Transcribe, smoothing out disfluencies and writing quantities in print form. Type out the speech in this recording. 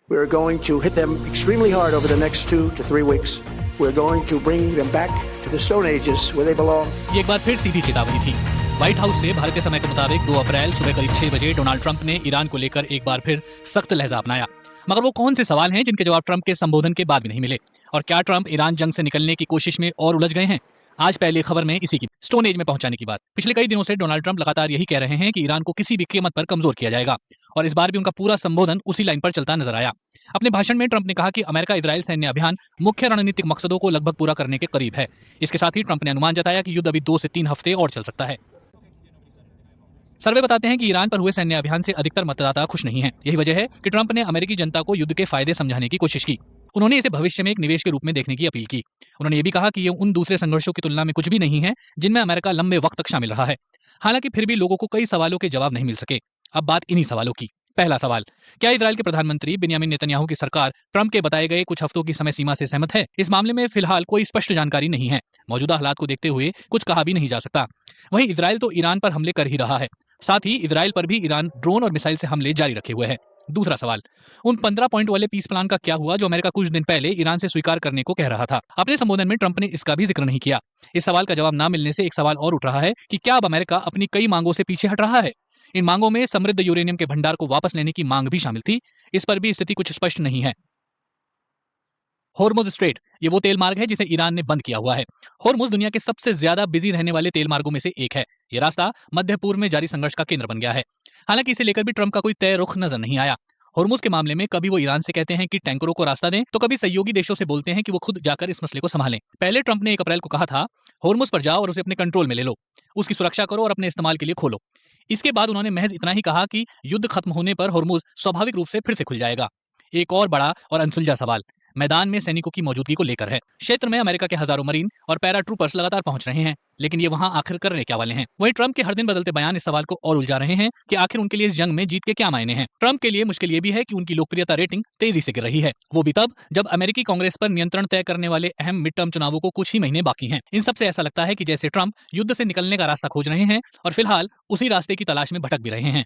We're going to hit them extremely hard over the next 2 to 3 weeks. We're going to bring them back to the Stone Ages where they belong. ये एक बार फिर सीधी चेतावनी थी। White house से भारतीय समय के मुताबिक 2 अप्रैल सुबह करीब 6 बजे डोनाल्ड ट्रंप ने ईरान को लेकर एक बार फिर सख्त लहजा अपनाया। मगर वो कौन से सवाल हैं जिनके जवाब ट्रंप के संबोधन के बाद भी नहीं मिले? और क्या ट्रंप ईरान जंग से निकलने की कोशिश में और उलझ गए हैं? आज पहली खबर में इसी की स्टोन एज में पहुंचाने की बात। पिछले कई दिनों से डोनाल्ड ट्रंप लगातार यही कह रहे हैं कि ईरान को किसी भी कीमत पर कमजोर किया जाएगा, और इस बार भी उनका पूरा संबोधन उसी लाइन पर चलता नजर आया। अपने भाषण में ट्रंप ने कहा कि अमेरिका इजरायल सैन्य अभियान मुख्य रणनीतिक मकसदों को लगभग पूरा करने के करीब है। इसके साथ ही ट्रंप ने अनुमान जताया कि युद्ध अभी 2 से 3 हफ्ते और चल सकता है। सर्वे बताते हैं कि ईरान पर हुए सैन्य अभियान से अधिकतर मतदाता खुश नहीं हैं। यही वजह है कि ट्रंप ने अमेरिकी जनता को युद्ध के फायदे समझाने की कोशिश की। उन्होंने इसे भविष्य में एक निवेश के रूप में देखने की अपील की। उन्होंने ये भी कहा कि ये उन दूसरे संघर्षों की तुलना में कुछ भी नहीं है जिनमें अमेरिका लंबे वक्त तक शामिल रहा है। हालांकि फिर भी लोगों को कई सवालों के जवाब नहीं मिल सके। अब बात इन्हीं सवालों की। पहला सवाल, क्या इजरायल के प्रधानमंत्री बेंयामिन नेतन्याहू की सरकार ट्रंप के बताए गए कुछ हफ्तों की समय सीमा से सहमत है? इस मामले में फिलहाल कोई स्पष्ट जानकारी नहीं है। मौजूदा हालात को देखते हुए कुछ कहा भी नहीं जा सकता। वहीं इजरायल तो ईरान पर हमले कर ही रहा है। साथ ही इजरायल पर भी ईरान ड्रोन और मिसाइल से हमले जारी रखे हुए है। दूसरा सवाल, उन 15 पॉइंट वाले पीस प्लान का क्या हुआ जो अमेरिका कुछ दिन पहले ईरान से स्वीकार करने को कह रहा था? अपने संबोधन में ट्रंप ने इसका भी जिक्र नहीं किया। इस सवाल का जवाब न मिलने से एक सवाल और उठ रहा है कि क्या अब अमेरिका अपनी कई मांगों से पीछे हट रहा है? इन मांगों में समृद्ध यूरेनियम के भंडार को वापस लेने की मांग भी शामिल थी। इस पर भी स्थिति कुछ स्पष्ट नहीं है। होर्मुज स्ट्रेट, ये वो तेल मार्ग है जिसे ईरान ने बंद किया हुआ है। होर्मुज दुनिया के सबसे ज्यादा बिजी रहने वाले तेल मार्गों में से एक है। ये रास्ता मध्य पूर्व में जारी संघर्ष का केंद्र बन गया है। हालांकि इसे लेकर भी ट्रंप का कोई तय रुख नजर नहीं आया। होर्मुज के मामले में कभी वो ईरान से कहते हैं कि टैंकरों को रास्ता दें, तो कभी सहयोगी देशों से बोलते हैं कि वो खुद जाकर इस मसले को संभालें। पहले ट्रंप ने 1 अप्रैल को कहा था, होर्मुज पर जाओ और उसे अपने कंट्रोल में ले लो, उसकी सुरक्षा करो और अपने इस्तेमाल के लिए खोलो। इसके बाद उन्होंने महज इतना ही कहा कि युद्ध खत्म होने पर होर्मुज स्वाभाविक रूप से फिर से खुल जाएगा। एक और बड़ा और अनसुलझा सवाल मैदान में सैनिकों की मौजूदगी को लेकर है। क्षेत्र में अमेरिका के हजारों मरीन और पैरा ट्रूपर्स लगातार पहुंच रहे हैं, लेकिन ये वहां आखिर करने क्या वाले हैं? वहीं ट्रंप के हर दिन बदलते बयान इस सवाल को और उलझा रहे हैं कि आखिर उनके लिए इस जंग में जीत के क्या मायने हैं। ट्रंप के लिए मुश्किल ये भी है कि उनकी लोकप्रियता रेटिंग तेजी से गिर रही है, वो भी तब जब अमेरिकी कांग्रेस पर नियंत्रण तय करने वाले अहम मिड टर्म चुनावों को कुछ ही महीने बाकी हैं। इन सबसे ऐसा लगता है कि जैसे ट्रंप युद्ध से निकलने का रास्ता खोज रहे हैं और फिलहाल उसी रास्ते की तलाश में भटक भी रहे हैं।